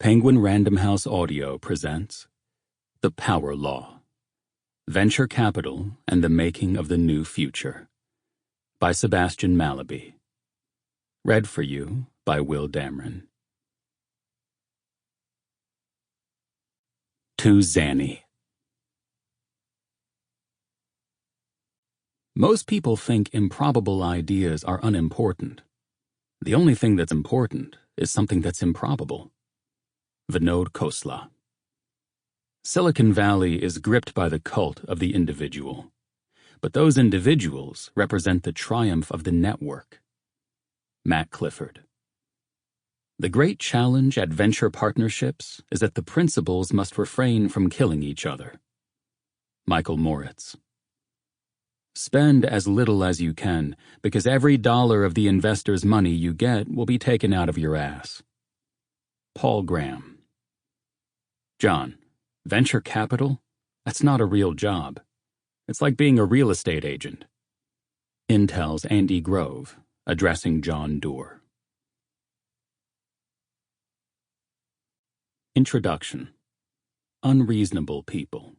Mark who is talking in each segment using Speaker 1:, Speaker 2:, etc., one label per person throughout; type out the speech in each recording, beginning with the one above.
Speaker 1: Penguin Random House Audio presents The Power Law, Venture Capital and the Making of the New Future by Sebastian Mallaby. Read for you by Will Damron. To Zanny. Most people think improbable ideas are unimportant. The only thing that's important is something that's improbable. Vinod Khosla. Silicon Valley is gripped by the cult of the individual, but those individuals represent the triumph of the network. Matt Clifford. The great challenge at venture partnerships is that the principals must refrain from killing each other. Michael Moritz. Spend as little as you can, because every dollar of the investor's money you get will be taken out of your ass. Paul Graham. John, venture capital? That's not a real job. It's like being a real estate agent. Intel's Andy Grove, addressing John Doerr. Introduction. Unreasonable people.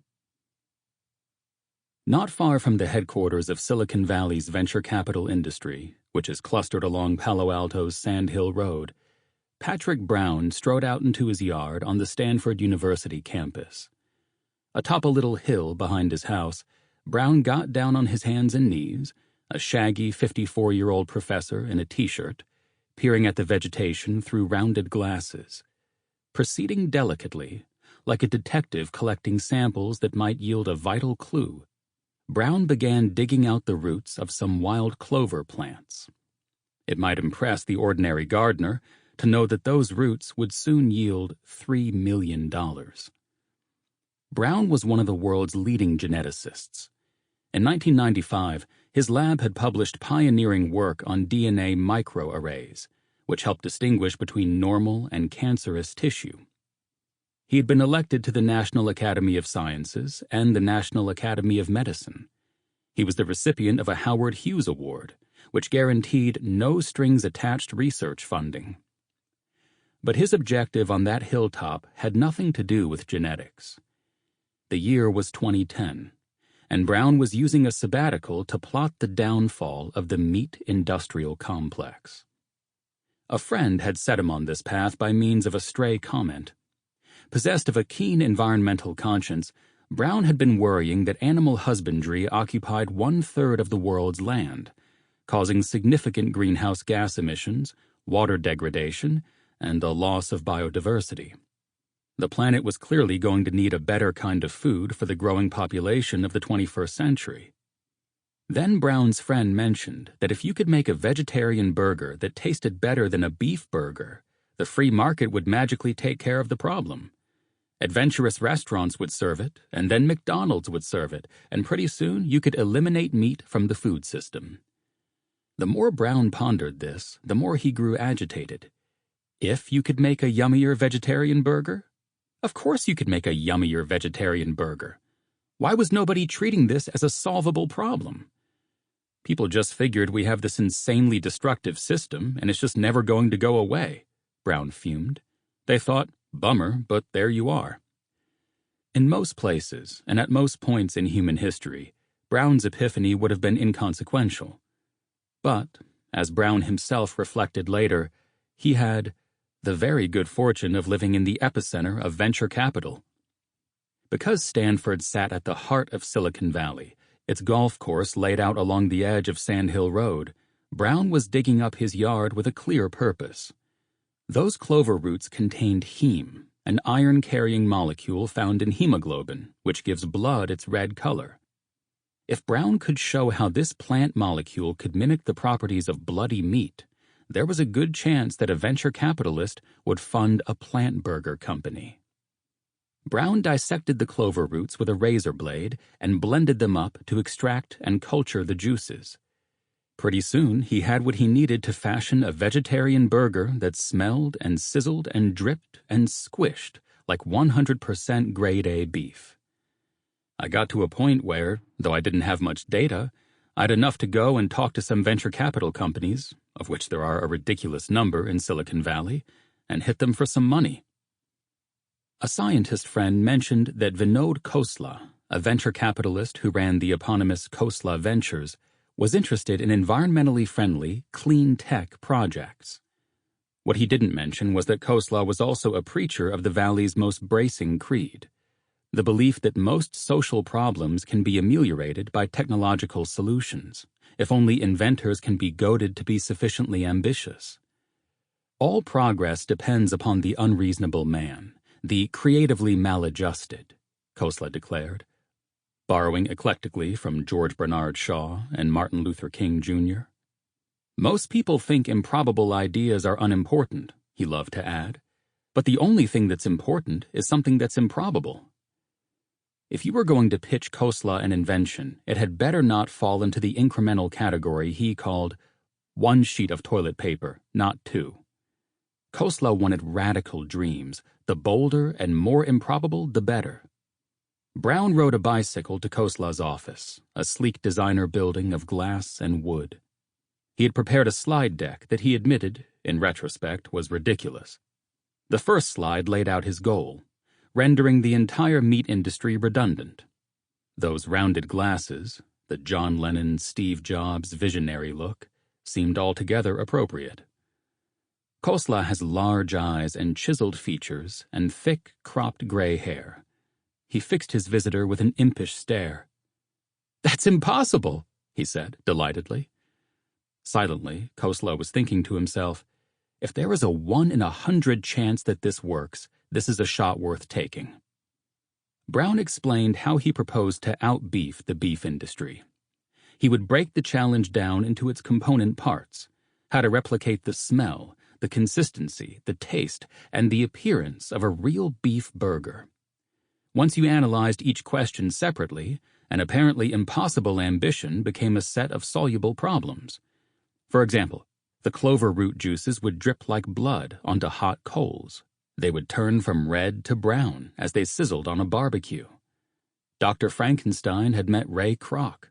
Speaker 1: Not far from the headquarters of Silicon Valley's venture capital industry, which is clustered along Palo Alto's Sand Hill Road, Patrick Brown strode out into his yard on the Stanford University campus. Atop a little hill behind his house, Brown got down on his hands and knees, a shaggy 54-year-old professor in a t-shirt, peering at the vegetation through rounded glasses. Proceeding delicately, like a detective collecting samples that might yield a vital clue, Brown began digging out the roots of some wild clover plants. It might impress the ordinary gardener to know that those roots would soon yield $3 million. Brown was one of the world's leading geneticists. In 1995, his lab had published pioneering work on DNA microarrays, which helped distinguish between normal and cancerous tissue. He had been elected to the National Academy of Sciences and the National Academy of Medicine. He was the recipient of a Howard Hughes Award, which guaranteed no-strings-attached research funding. But his objective on that hilltop had nothing to do with genetics. The year was 2010, and Brown was using a sabbatical to plot the downfall of the meat industrial complex. A friend had set him on this path by means of a stray comment. Possessed of a keen environmental conscience, Brown had been worrying that animal husbandry occupied 1/3 of the world's land, causing significant greenhouse gas emissions, water degradation, and the loss of biodiversity. The planet was clearly going to need a better kind of food for the growing population of the 21st century. Then Brown's friend mentioned that if you could make a vegetarian burger that tasted better than a beef burger, the free market would magically take care of the problem. Adventurous restaurants would serve it, and then McDonald's would serve it, and pretty soon you could eliminate meat from the food system. The more Brown pondered this, the more he grew agitated. If you could make a yummier vegetarian burger? Of course you could make a yummier vegetarian burger. Why was nobody treating this as a solvable problem? People just figured we have this insanely destructive system and it's just never going to go away, Brown fumed. They thought, bummer, but there you are. In most places, and at most points in human history, Brown's epiphany would have been inconsequential. But, as Brown himself reflected later, he had the very good fortune of living in the epicenter of venture capital. Because Stanford sat at the heart of Silicon Valley, its golf course laid out along the edge of Sand Hill Road, Brown was digging up his yard with a clear purpose. Those clover roots contained heme, an iron-carrying molecule found in hemoglobin, which gives blood its red color. If Brown could show how this plant molecule could mimic the properties of bloody meat, there was a good chance that a venture capitalist would fund a plant burger company. Brown dissected the clover roots with a razor blade and blended them up to extract and culture the juices. Pretty soon, he had what he needed to fashion a vegetarian burger that smelled and sizzled and dripped and squished like 100% grade A beef. I got to a point where, though I didn't have much data, I'd enough to go and talk to some venture capital companies, of which there are a ridiculous number in Silicon Valley, and hit them for some money. A scientist friend mentioned that Vinod Khosla, a venture capitalist who ran the eponymous Khosla Ventures, was interested in environmentally friendly, clean tech projects. What he didn't mention was that Khosla was also a preacher of the Valley's most bracing creed, the belief that most social problems can be ameliorated by technological solutions, if only inventors can be goaded to be sufficiently ambitious. All progress depends upon the unreasonable man, the creatively maladjusted, Khosla declared, borrowing eclectically from George Bernard Shaw and Martin Luther King Jr. Most people think improbable ideas are unimportant, he loved to add, but the only thing that's important is something that's improbable. If you were going to pitch Khosla an invention, it had better not fall into the incremental category he called one sheet of toilet paper, not two. Khosla wanted radical dreams. The bolder and more improbable, the better. Brown rode a bicycle to Khosla's office, a sleek designer building of glass and wood. He had prepared a slide deck that he admitted, in retrospect, was ridiculous. The first slide laid out his goal, rendering the entire meat industry redundant. Those rounded glasses, the John Lennon, Steve Jobs visionary look, seemed altogether appropriate. Khosla has large eyes and chiseled features and thick, cropped gray hair. He fixed his visitor with an impish stare. "That's impossible," he said, delightedly. Silently, Khosla was thinking to himself, if there is a 1 in 100 chance that this works, this is a shot worth taking. Brown explained how he proposed to out-beef the beef industry. He would break the challenge down into its component parts, how to replicate the smell, the consistency, the taste, and the appearance of a real beef burger. Once you analyzed each question separately, an apparently impossible ambition became a set of soluble problems. For example, the clover root juices would drip like blood onto hot coals. They would turn from red to brown as they sizzled on a barbecue. Dr. Frankenstein had met Ray Kroc.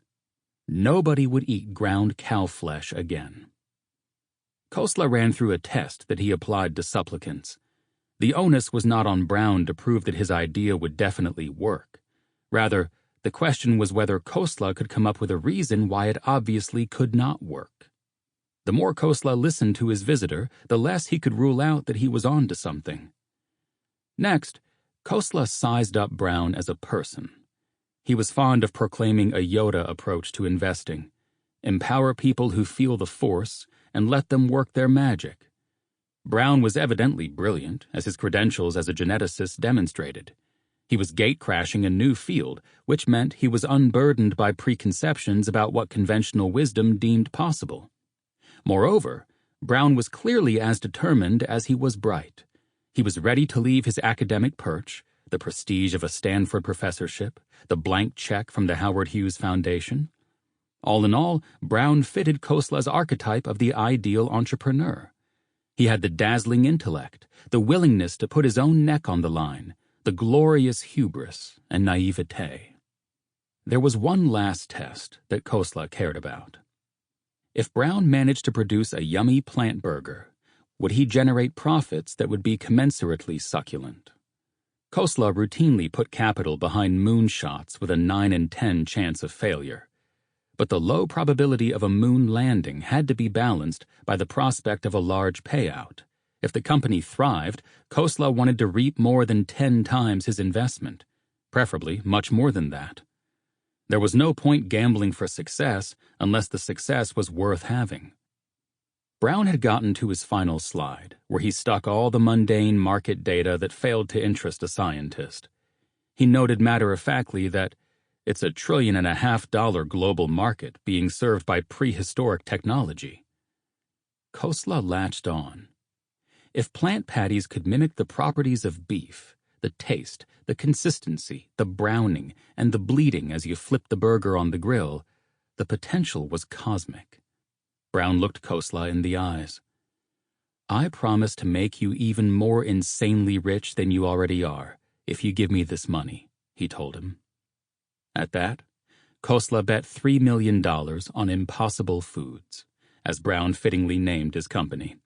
Speaker 1: Nobody would eat ground cow flesh again. Khosla ran through a test that he applied to supplicants. The onus was not on Brown to prove that his idea would definitely work. Rather, the question was whether Khosla could come up with a reason why it obviously could not work. The more Khosla listened to his visitor, the less he could rule out that he was on to something. Next, Khosla sized up Brown as a person. He was fond of proclaiming a Yoda approach to investing. Empower people who feel the force and let them work their magic. Brown was evidently brilliant, as his credentials as a geneticist demonstrated. He was gate-crashing a new field, which meant he was unburdened by preconceptions about what conventional wisdom deemed possible. Moreover, Brown was clearly as determined as he was bright. He was ready to leave his academic perch, the prestige of a Stanford professorship, the blank check from the Howard Hughes Foundation. All in all, Brown fitted Khosla's archetype of the ideal entrepreneur. He had the dazzling intellect, the willingness to put his own neck on the line, the glorious hubris and naivete. There was one last test that Khosla cared about. If Brown managed to produce a yummy plant burger, would he generate profits that would be commensurately succulent? Khosla routinely put capital behind moonshots with a 9 in 10 chance of failure. But the low probability of a moon landing had to be balanced by the prospect of a large payout. If the company thrived, Khosla wanted to reap more than 10 times his investment, preferably much more than that. There was no point gambling for success unless the success was worth having. Brown had gotten to his final slide, where he stuck all the mundane market data that failed to interest a scientist. He noted matter-of-factly that it's $1.5 trillion global market being served by prehistoric technology. Khosla latched on. If plant patties could mimic the properties of beef, the taste, the consistency, the browning, and the bleeding as you flipped the burger on the grill, the potential was cosmic. Brown looked Khosla in the eyes. "I promise to make you even more insanely rich than you already are, if you give me this money," he told him. At that, Khosla bet $3 million on Impossible Foods, as Brown fittingly named his company.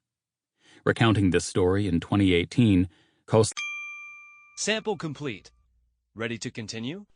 Speaker 1: Recounting this story in 2018, Khosla
Speaker 2: Sample complete. Ready to continue?